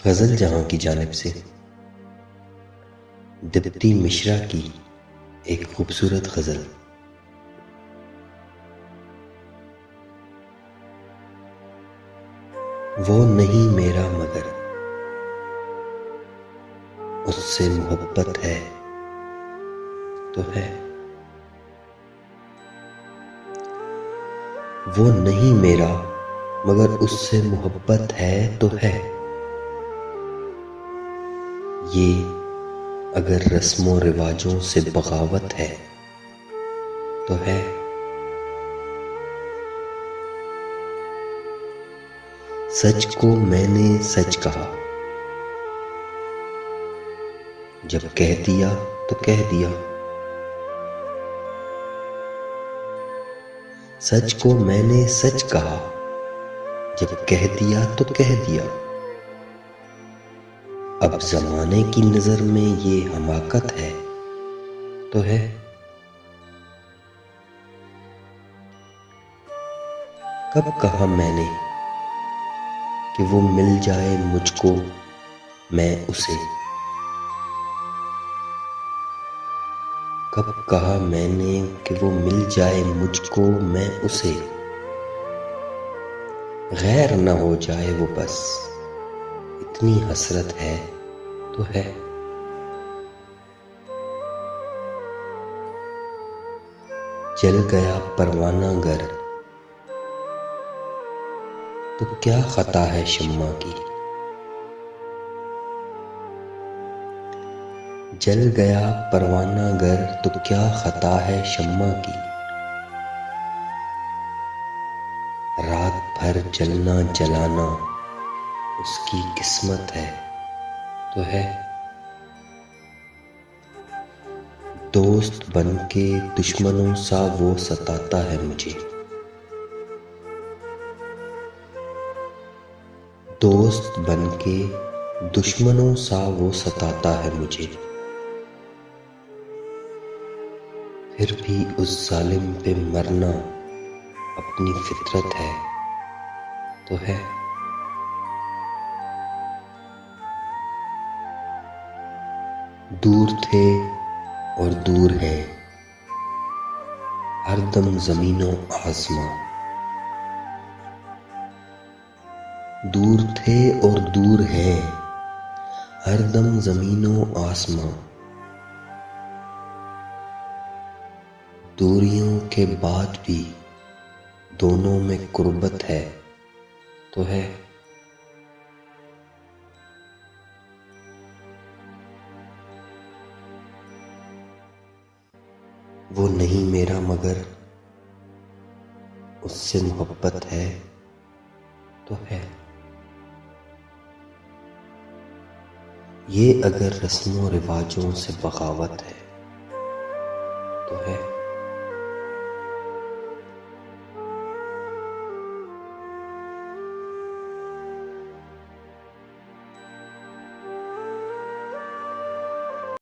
गज़ल जहां की जानिब से दीप्ति मिश्रा की एक खूबसूरत गज़ल। वो नहीं मेरा मगर उससे मोहब्बत है तो है। वो नहीं मेरा मगर उससे मोहब्बत है तो है। ये अगर रस्मों रिवाजों से बगावत है तो है। सच को मैंने सच कहा, जब कह दिया तो कह दिया। सच को मैंने सच कहा, जब कह दिया तो कह दिया। अब जमाने की नजर में ये हमाकत है तो है। कब कहा मैंने कि वो मिल जाए मुझको मैं उसे। कब कहा मैंने कि वो मिल जाए मुझको मैं उसे। गैर न हो जाए वो बस, इतनी हसरत है तो है। जल गया परवाना गर तो क्या खता है शम्मा की। जल गया परवाना गर तो क्या खता है शम्मा की। रात भर जलना जलाना उसकी किस्मत है तो है। दोस्त बनके दुश्मनों सा वो सताता है मुझे। दोस्त बनके दुश्मनों सा वो सताता है मुझे। फिर भी उस जालिम पे मरना अपनी फितरत है तो है। दूर थे और दूर हैं हरदम ज़मीनों आसमां। दूर थे और दूर हैं हरदम ज़मीनों आसमां। दूरियों के बाद भी दोनों में कुर्बत है तो है। वो नहीं मेरा मगर उससे मोहब्बत है तो है। ये अगर रस्मों रिवाजों से बगावत है